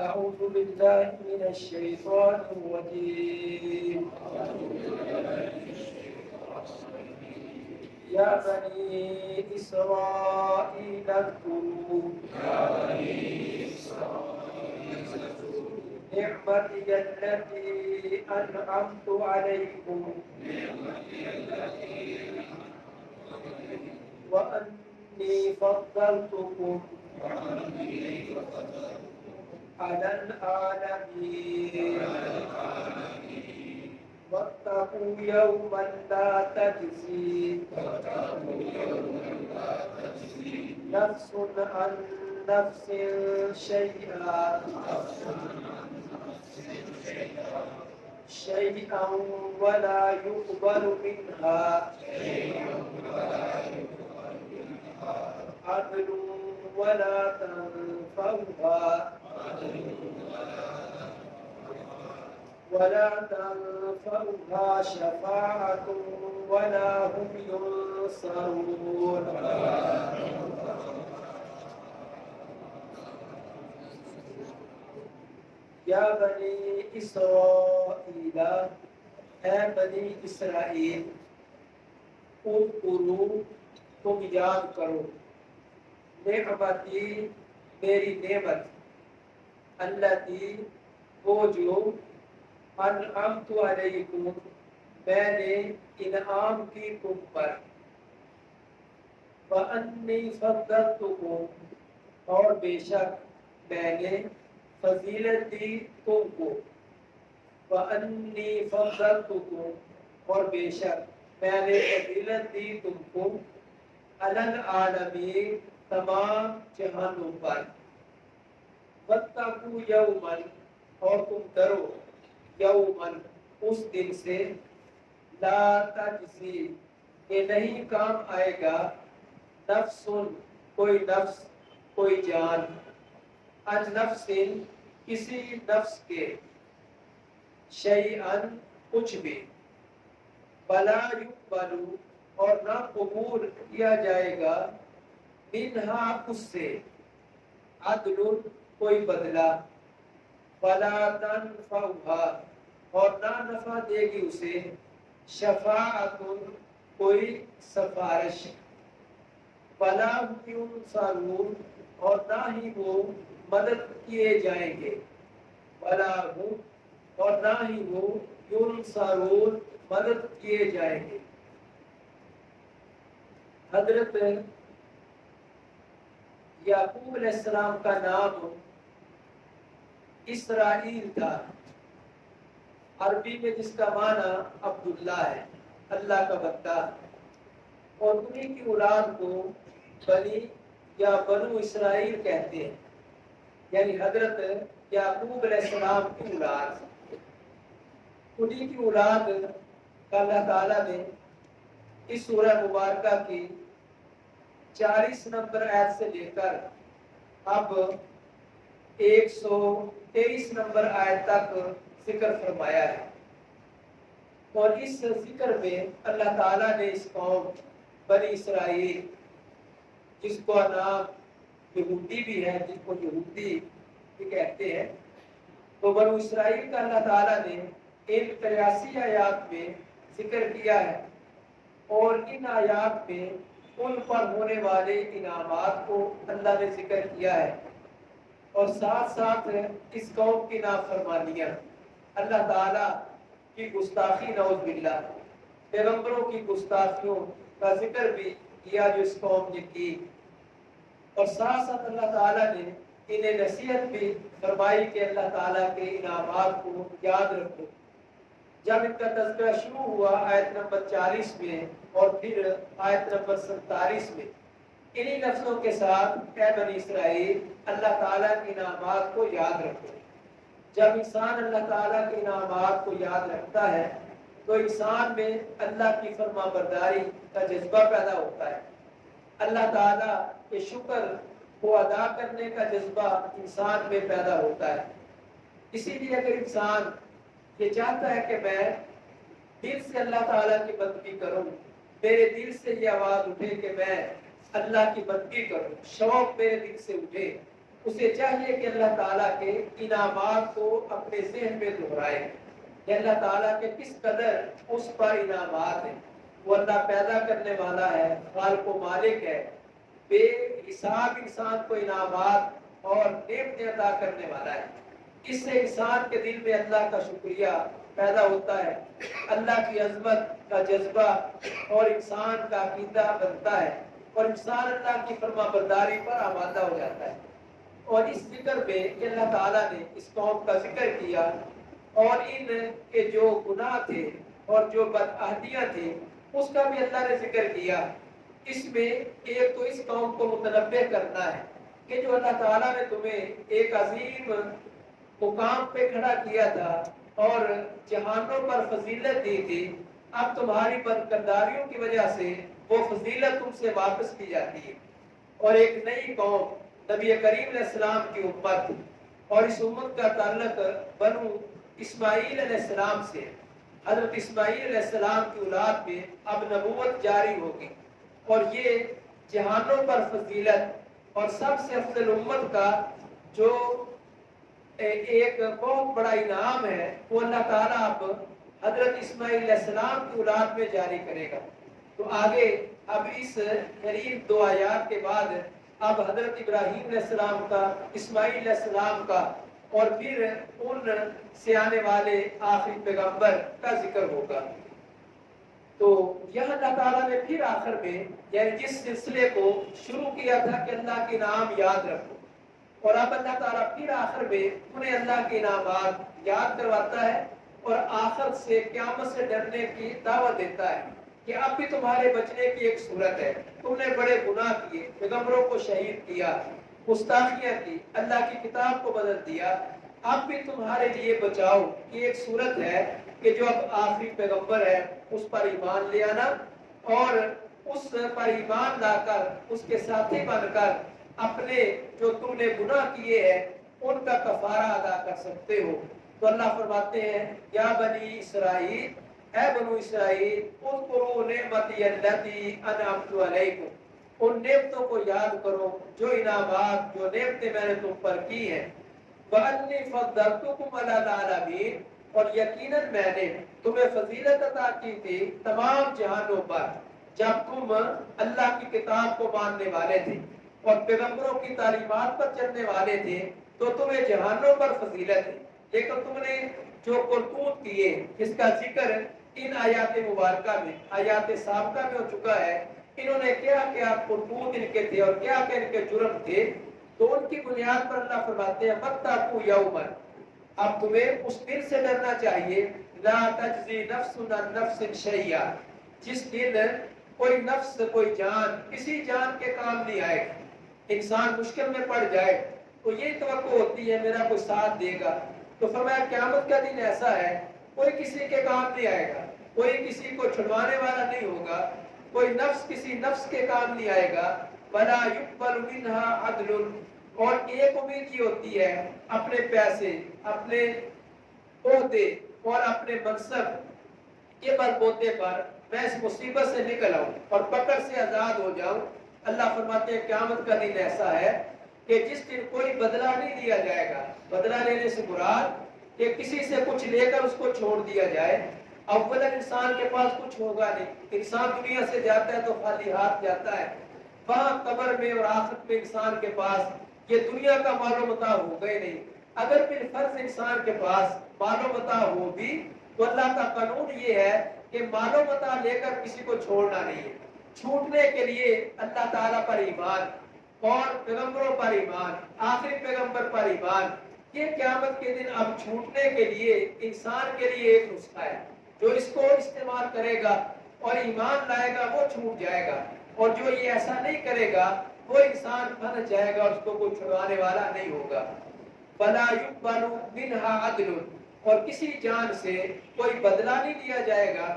أعوذ بالله من الشيطان الرجيم. يا بني إسرائيل اذكروا نعمتي التي أنعمت عليكم وأني فضلتكم على العالمين واتقوا يوما لا تجزي نفس عن نفس شيئا ولا يقبل منها عدل ولا تنفعها شفاعة ولا هم ينصرون. یا بنی اسرائیل، اے بنی اسرائیل، اذکروا، تم یاد کرو، نعمتی، میری نعمت، التی، وہ جو، انعمت علیکم، میں نے انعام کی تم پر، وانی فضلتکم، اور بے شک میں نے فضیلت دی تم کو، وانی فضلتکم، اور بے شک میں نے فضیلت دی تم کو، علی العالمین، تمام جہانوں پر، واتقوا یوما، اور تم ڈرو، یومن، اس دن سے، لا تجزی، کہ نہیں کام آئے گا، نفس، کوئی نفس، کوئی جان، عن نفس، کسی نفس کے، شیئا، کچھ بھی، ولا یقبل، اور نہ قبول کیا جائے گا، منہا، اس سے، عدل، کوئی بدلہ، ولا تنفعها، اور نہ نفع دے گی اسے، شفاعت، کوئی سفارش، ولا هم ينصرون، اور نہ ہی وہ مدد کیے جائیں گے، ولا هم، اور نہ ہی وہ ينصرون، مدد کیے جائیں گے۔ حضرت یعقوب علیہ السلام کا نام اسرائیل تھا، عربی میں جس کا معنی عبداللہ ہے، اللہ کا بندہ، اور انہیں کی اولاد کو بنی یا بنو اسرائیل کہتے ہیں، یعنی حضرت یعقوب علیہ السلام کی اولاد، انہیں کی اولاد کا اللہ تعالیٰ نے اس سورہ مبارکہ کی 40 نمبر آیت سے لے کر اب 123 نمبر آیت تک ذکر فرمایا ہے، اور اس ذکر میں اللہ تعالیٰ نے اس قوم بنی اسرائیل، جس کو نام یہودی بھی ہے، جس کو یہودی بھی کہتے ہیں، تو بنو اسرائیل کا اللہ تعالیٰ نے ان 83 آیات میں ذکر کیا ہے، اور ان آیات میں ان پر ہونے والے انعامات کو اللہ نے ذکر کیا ہے، اور ساتھ ساتھ اس قوم کی نافرمانیاں، اللہ تعالیٰ کی گستاخی، نعوذ باللہ، پیغمبروں کی گستاخیوں کا ذکر بھی کیا جو اس قوم نے کی، اور ساتھ ساتھ اللہ تعالیٰ نے انہیں نصیحت بھی فرمائی کہ اللہ تعالیٰ کے انعامات کو یاد رکھو۔ جب ان کا تذکرہ شروع ہوا آیت نمبر 40 میں اور پھر آیت نمبر 47 میں، انہی لفظوں کے ساتھ، اے بنی اسرائیل، اللہ تعالیٰ کے انعامات کو یاد رکھو۔ جب انسان اللہ تعالیٰ کے انعامات کو یاد رکھتا ہے تو انسان میں اللہ کی فرما برداری کا جذبہ پیدا ہوتا ہے، اللہ تعالیٰ کے شکر کو ادا کرنے کا جذبہ انسان میں پیدا ہوتا ہے۔ اسی لیے اگر انسان یہ چاہتا ہے کہ میں دل سے اللہ تعالیٰ کی بندگی کروں، میرے دل سے یہ آواز اٹھے کہ میں اللہ کی بندگی کروں، شوق میرے دل سے اٹھے، اسے چاہیے کہ اللہ تعالیٰ کے انعامات کو اپنے ذہن میں دہرائے کہ اللہ تعالیٰ کے کس قدر اس پر انعامات ہیں. وہ اللہ پیدا کرنے والا ہے، خالق و مالک ہے، بے حساب انسان کو انعامات اور نعمتیں عطا کرنے والا ہے. اس سے انسان کے دل میں اللہ کا شکریہ پیدا ہوتا ہے، اللہ کی عظمت کا جذبہ اور انسان کا عقیدہ بنتا ہے اور انسان اللہ کی فرما برداری پر آمادہ ہو جاتا ہے. اور اس ذکر میں کہ اللہ تعالیٰ نے اس قوم کا ذکر کیا اور ان کے جو گناہ تھے اور جو بدعہدیاں تھیں اس کا بھی اللہ نے ذکر کیا. اس میں ایک تو اس قوم کو متنبہ کرنا ہے کہ جو اللہ تعالیٰ نے تمہیں ایک عظیم مقام پہ کھڑا کیا تھا اور جہانوں پر فضیلت دی تھی، اب تمہاری بدکرداریوں کی وجہ سے وہ فضیلت تم سے واپس کی جاتی ہے اور ایک نئی قوم نبی کریم علیہ السلام کی امت، اور اس امت کا تعلق بنو اسماعیل علیہ السلام سے، حضرت اسماعیل علیہ السلام کی اولاد میں اب نبوت جاری ہوگی اور یہ جہانوں پر فضیلت اور سب سے افضل امت کا جو ایک بہت بڑا انعام ہے وہ اللہ تعالیٰ اب حضرت اسماعیل علیہ السلام کی اولاد میں جاری کرے گا. تو آگے اب اس قریب 2 آیات کے بعد اب حضرت ابراہیم علیہ السلام کا، اسماعیل علیہ السلام کا اور پھر ان سے آنے والے آخری پیغمبر کا ذکر ہوگا. تو یہاں اللہ تعالیٰ نے پھر آخر میں یعنی جس سلسلے کو شروع کیا تھا کہ اللہ کے نام یاد رکھو، اور اب اللہ تعالیٰ پھر آخر میں انہیں اللہ کے انعامات یاد کرواتا ہے اور آخر سے قیامت سے ڈرنے کی دعوت دیتا ہے کہ اب بھی تمہارے بچنے کی ایک صورت ہے. تم نے بڑے گناہ کیے، پیغمبروں کو شہید کیا، گستاخیاں کی، اللہ کی کتاب کو بدل دیا، اب بھی تمہارے لیے بچاؤ کی ایک صورت ہے کہ جو اب آخری پیغمبر ہے اس پر ایمان لے آنا اور اس پر ایمان لا کر اس کے ساتھی بن کر اپنے جو تم نے گناہ کیے ہیں ان کا کفارہ ادا کر سکتے ہو. تو اللہ فرماتے ہیں یا بنی اسرائیل، اے بنو اسرائیل، اذکروا نعمتی التی انعمت علیکم، ان نعمتوں کو یاد کرو جو انعامات، جو نعمتیں میں نے تم پر کی ہیں. وَأَنِّي فَضَّلْتُكُمْ عَلَى الْعَالَمِينَ، اور یقیناً میں نے تمہیں فضیلت عطا کی تھی تمام جہانوں پر جب تم اللہ کی کتاب کو ماننے والے تھے اور پیغمبروں کی تعلیمات پر چلنے والے تھے تو تمہیں جہانوں پر فضیلت ہے. لیکن تم نے جو کرتوت کیے جس کا ذکر ان آیات مبارکہ میں، آیات سابقہ میں ہو چکا ہے، انہوں نے کیا کیا کرتوت ان کے تھے اور کیا کیا ان کے جرم تھے، تو ان کی بنیاد پر اللہ فرماتے ہیں وَاتَّقُوا يَوْمًا، اب تمہیں اس دن سے ڈرنا چاہیے لا تجزی نفس عن نفس شیئا، جس دن کوئی نفس، کوئی جان کسی جان کے کام نہیں آئے گا. انسان مشکل میں پڑ جائے تو یہ توقع ہوتی ہے میرا کوئی ساتھ دے گا، تو فرمایا قیامت کا دن ایسا ہے کوئی کسی کے کام نہیں آئے گا، کوئی کسی کو چھڑوانے والا نہیں ہوگا، کوئی نفس کسی نفس کے کام نہیں آئے گا. وَلَا يُقْبَلُ مِنْهَا عَدْلٌ، اور ایک امید یہ ہوتی ہے اپنے پیسے، اپنے عہدے اور اپنے منصب کے بلبوتے پر میں اس مصیبت سے نکل آؤں اور پکڑ سے آزاد ہو جاؤں. اللہ فرماتے ہیں قیامت کا دن ایسا ہے کہ جس دن کوئی بدلہ نہیں دیا جائے گا. بدلہ لینے سے مراد کہ کسی سے کچھ لے کر اس کو چھوڑ دیا جائے. اولا انسان کے پاس کچھ ہوگا نہیں، انسان دنیا سے جاتا ہے تو خالی ہاتھ جاتا ہے. وہاں قبر میں اور آخرت میں انسان کے پاس یہ دنیا کا مال و متاع ہوگا ہی نہیں. اگر پھر فرض انسان کے پاس مال و متاع ہو بھی تو اللہ کا قانون یہ ہے کہ مال و متاع لے کر کسی کو چھوڑنا نہیں ہے. چھوٹنے کے لیے اللہ تعالیٰ پر ایمان اور پیغمبروں پر ایمان، آخری پیغمبر پر ایمان، یہ قیامت کے دن اب چھوٹنے کے لیے انسان کے لیے ایک نسخہ ہے. جو اس کو استعمال کرے گا اور ایمان لائے گا وہ چھوٹ جائے گا، اور جو یہ ایسا نہیں کرے گا وہ انسان پھنس جائے گا، اس کو کوئی چھڑوانے والا نہیں ہوگا. فَلَا يُقْبَلُ مِنْهَا عَدْلٌ، اور کسی جان سے کوئی بدلہ نہیں لیا جائے گا.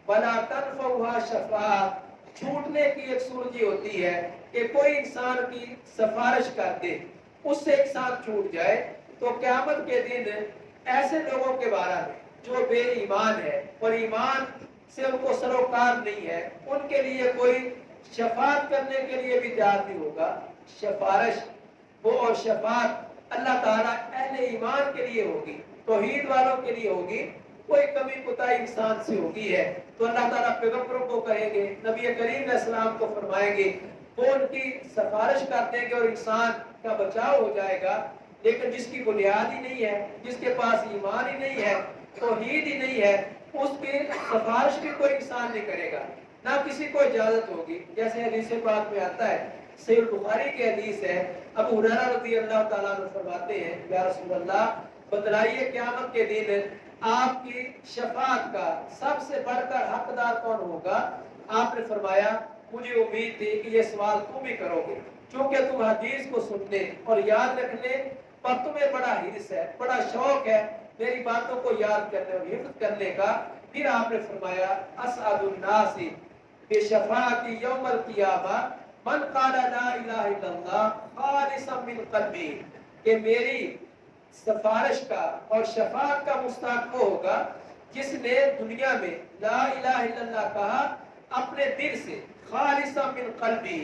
وَلَا تَنْفَعُهَا شَفَاعَةٌ، چھوٹنے کی ایک صورت یہ ہوتی ہے کہ کوئی انسان کی سفارش کر دے، اس سے انسان چھوٹ جائے. تو قیامت کے دن ایسے لوگوں کے بارے میں جو بے ایمان ہے اور ایمان سے ان کو سروکار نہیں ہے، ان کے لیے کوئی شفاعت کرنے کے لیے بھی تیار نہیں ہوگا. سفارش وہ اور شفاعت اللہ تعالیٰ اہل ایمان کے لیے ہوگی، توحید والوں کے لیے ہوگی، کوئی کمی کوتاہی انسان سے ہوگی ہے تو اللہ تعالیٰ پیغمبروں کو کہیں گے، نبی کریم علیہ السلام کو فرمائیں گے، وہ ان کی سفارش کر دیں گے اور انسان کا بچاؤ ہو جائے گا۔ لیکن جس کی بنیاد ہی نہیں ہے، جس کے پاس ایمان ہی نہیں ہے، توحید ہی نہیں ہے، اس کی سفارش بھی کوئی انسان نہیں کرے گا، نہ کسی کو اجازت ہوگی۔ جیسے حدیث پاک میں آتا ہے، صحیح البخاری کی حدیث ہے، ابو ہریرہ رضی اللہ تعالیٰ عنہ فرماتے ہیں، یا رسول اللہ بتلائیے قیامت کے دن آپ کی شفاعت کا سب سے بڑھ کر حقدار کون ہوگا؟ آپ نے فرمایا مجھے امید تھی کہ یہ سوال تم بھی کرو گے، چونکہ تم حدیث کو سننے اور یاد رکھنے پر تمہیں بڑا حرص ہے، بڑا شوق ہے میری باتوں کو یاد کرنے اور حفظ کرنے کا۔ پھر آپ نے فرمایا اسعد الناس بشفاعتی یوم القیامہ من قال لا الہ الا اللہ خالصا من قلبی، کہ میری سفارش کا اور شفاعت کا مستحق وہ ہوگا جس نے دنیا میں لا الہ الا اللہ کہا اپنے دل سے، خالصا من قلبی،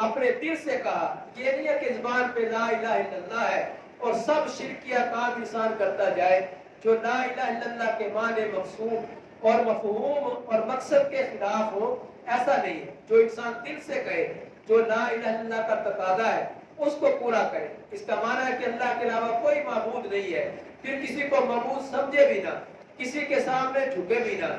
اپنے دل سے کہا، یہ نہیں ہے کہ زبان پہ لا الہ الا اللہ ہے اور سب شرکیہ کام انسان کرتا جائے جو لا الہ الا اللہ کے معنی مقصود اور مفہوم اور مقصد کے خلاف ہو، ایسا نہیں ہے۔ جو انسان دل سے کہے، جو لا الہ الا اللہ کا تقاضا ہے اس کو پورا کرے، اس کا معنی ہے کہ اللہ کے علاوہ کوئی معبود نہیں ہے، پھر کسی کو معبود سمجھے بھی نہ، کسی کے سامنے جھکے بھی نہ،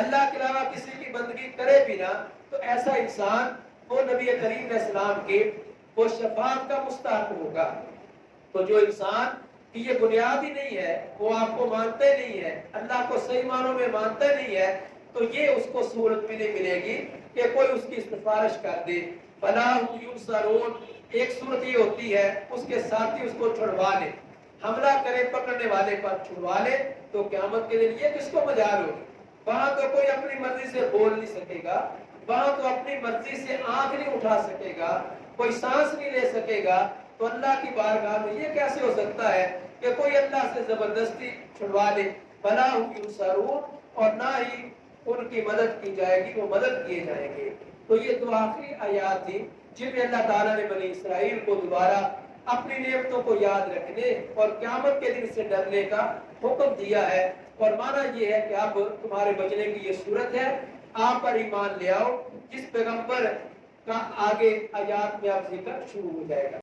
اللہ کے علاوہ کسی کی بندگی کرے بھی نہ، تو ایسا انسان وہ نبی کریم علیہ السلام کی وہ شفاعت کا مستحق ہوگا۔ تو جو انسان کی یہ بنیاد ہی نہیں ہے، وہ آپ کو مانتے نہیں ہے، اللہ کو صحیح معنوں میں مانتے نہیں ہے، تو یہ اس کو سہولت بھی نہیں ملے گی کہ کوئی اس کی سفارش کر دے۔ فَلَا هُمْ يُنصَرُونَ، ایک صورت یہ ہوتی ہے اس کے ساتھی اس کو چھڑوا لے، حملہ کرے پکڑنے والے پر چھڑوا لے، تو قیامت کے دن یہ کس کو مجال ہوگی؟ وہاں تو کوئی اپنی مرضی سے بول نہیں سکے گا، وہاں تو اپنی مرضی سے آنکھ نہیں اٹھا سکے گا، کوئی سانس نہیں لے سکے گا۔ تو اللہ کی بارگاہ میں یہ کیسے ہو سکتا ہے کہ کوئی اللہ سے زبردستی چھڑوا لے؟ فَلَا هُمْ يُنصَرُونَ، اور نہ ہی ان کی مدد کی جائے گی، وہ مدد کیے جائیں گے۔ تو یہ دو آخری آیات تھی جن میں اللہ تعالیٰ نے بنی اسرائیل کو دوبارہ اپنی نعمتوں کو یاد رکھنے اور قیامت کے دن سے ڈرنے کا حکم دیا ہے، اور معنی یہ ہے کہ اب تمہارے بچنے کی یہ صورت ہے، آپ پر ایمان لے آؤ، جس پیغمبر کا آگے آیات میں اب ذکر شروع ہو جائے گا۔